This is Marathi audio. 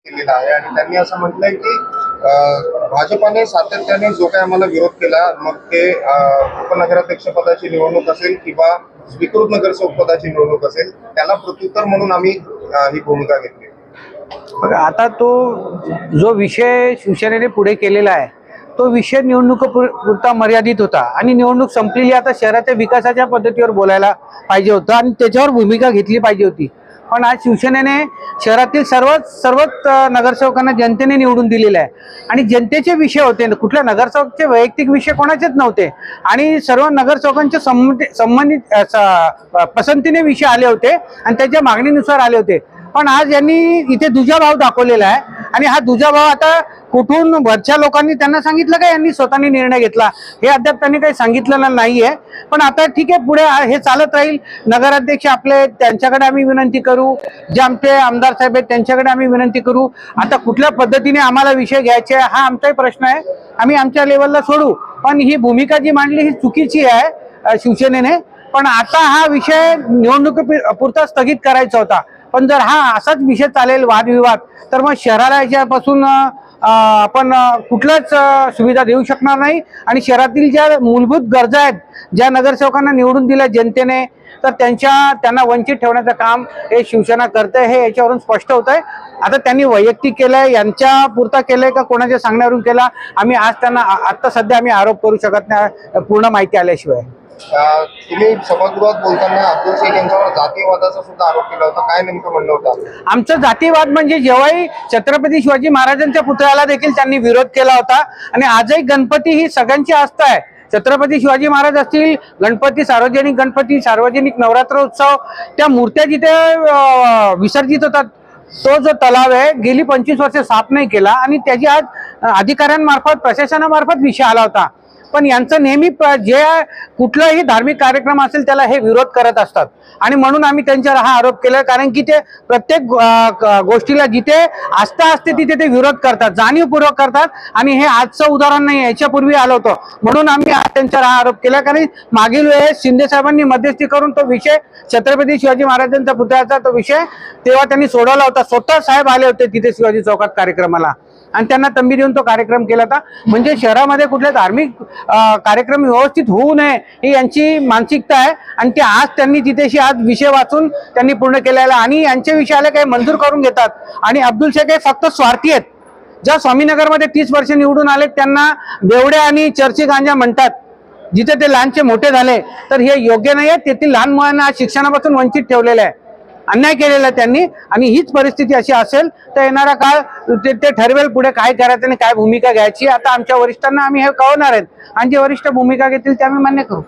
केलेला आहे आणि त्यांनी असं म्हटलंय की भाजपाने सातत्याने जो काही आम्हाला विरोध केला, मग ते उपनगराध्यक्ष पदाची निवडणूक असेल किंवा स्वीकृत नगरसेवक पदाची निवडणूक असेल, त्याला प्रत्युत्तर म्हणून आम्ही ही भूमिका घेतली. बघा, आता तो जो विषय शिवसेनेने पुढे केलेला आहे तो विषय निवडणुकीपुरता मर्यादित होता आणि निवडणूक संपलेली. आता शहराच्या विकासाच्या पद्धतीवर बोलायला पाहिजे होतं आणि त्याच्यावर भूमिका घेतली पाहिजे होती. पण आज शिवसेनेने शहरातील सर्वच नगरसेवकांना जनतेने निवडून दिलेले आहे आणि जनतेचे विषय होते, कुठल्या नगरसेवकाचे वैयक्तिक विषय कोणाचेच नव्हते आणि सर्व नगरसेवकांच्या संबंधित पसंतीने विषय आले होते आणि त्याच्या मागणीनुसार आले होते. पण आज यांनी इथे दुजाभाव दाखवलेला आहे आणि हा दुजाभाव आता कुठून वरच्या लोकांनी त्यांना सांगितलं का यांनी स्वतःनी निर्णय घेतला हे अद्याप त्यांनी काही सांगितलेलं नाहीये. पण आता ठीक आहे, पुढे हे चालत राहील. नगराध्यक्ष आपले त्यांच्याकडे आम्ही विनंती करू, जे आमचे आमदार साहेब आहेत त्यांच्याकडे आम्ही विनंती करू. आता कुठल्या पद्धतीने आम्हाला विषय घ्यायचे हा आमचाही प्रश्न आहे, आम्ही आमच्या लेवलला सोडू. पण ही भूमिका जी मांडली ही चुकीची आहे शिवसेनेने. पण आता हा विषय निवडणुकीपुरता स्थगित करायचा होता. पण जर हा असाच विषय चालेल वादविवाद तर मग शहराला याच्यापासून आपण कुठल्याच सुविधा देऊ शकणार नाही आणि शहरातील ज्या मूलभूत गरजा आहेत, ज्या नगरसेवकांना निवडून दिल्या जनतेने, तर त्यांना वंचित ठेवण्याचं काम हे शिवसेना करते हे याच्यावरून स्पष्ट होत आहे. आता त्यांनी वैयक्तिक केलंय, यांच्या पुरता केलंय का कोणाच्या सांगण्यावरून केला आम्ही आज त्यांना आता सध्या आम्ही आरोप करू शकत नाही पूर्ण माहिती आल्याशिवाय. तुम्ही सभागृहात बोलताना अब्दुल शेख यांच्यावर जातीयवादाचा सुद्धा आरोप केला होता, काय नेमकं म्हणणं होतं? आमचं जातीयवाद म्हणजे जेव्हाही छत्रपती शिवाजी महाराजांच्या पुतळ्याला देखील त्यांनी विरोध केला होता आणि आजही गणपती ही सगळ्यांची आस्था आहे. छत्रपती शिवाजी महाराज असतील, गणपती, सार्वजनिक नवरात्र उत्सव, त्या मूर्त्या जिथे विसर्जित होतात तो जो तलाव आहे गेली 25 वर्ष साफ नाही केला आणि त्याची आज अधिकाऱ्यांमार्फत प्रशासनामार्फत विषय आला होता. पण यांचं नेहमी जे कुठलाही धार्मिक कार्यक्रम असेल त्याला हे विरोध करत असतात आणि म्हणून आम्ही त्यांच्यावर हा आरोप केला. कारण की ते प्रत्येक गोष्टीला जिथे आस्था असते तिथे ते विरोध करतात, जाणीवपूर्वक करतात आणि हे आजचं उदाहरण नाही, याच्यापूर्वी आलं होतं. म्हणून आम्ही आज त्यांच्यावर हा आरोप केला. कारण मागील वेळेस शिंदे साहेबांनी मध्यस्थी करून तो विषय छत्रपती शिवाजी महाराजांच्या पुतळ्याचा तो विषय तेव्हा त्यांनी सोडवला होता. स्वतः साहेब आले होते तिथे शिवाजी चौकात कार्यक्रमाला आणि त्यांना तंबी देऊन तो कार्यक्रम केला होता. म्हणजे शहरामध्ये कुठले धार्मिक कार्यक्रम व्यवस्थित होऊ नये ही यांची मानसिकता आहे आणि ते आज त्यांनी तिथेशी आज विषय वाचून त्यांनी पूर्ण केलेला आणि यांच्या विषयाला काही मंजूर करून घेतात. आणि अब्दुल शेख हे फक्त स्वार्थी आहेत. ज्या स्वामीनगरमध्ये 30 वर्ष निवडून आले त्यांना बेवड्या आणि चर्ची गांजा म्हणतात, जिथे ते लहानचे मोठे झाले, तर हे योग्य नाही आहे. तेथील लहान मुलांना शिक्षणापासून वंचित ठेवलेलं आहे, अन्याय केलेला आहे त्यांनी आणि हीच परिस्थिती अशी असेल तर येणारा काळ ते ठरवेल पुढे काय करायचं आणि काय भूमिका घ्यायची. आता आमच्या वरिष्ठांना आम्ही हे कळवणार आहेत आणि जे वरिष्ठ भूमिका घेतील ते आम्ही मान्य करू.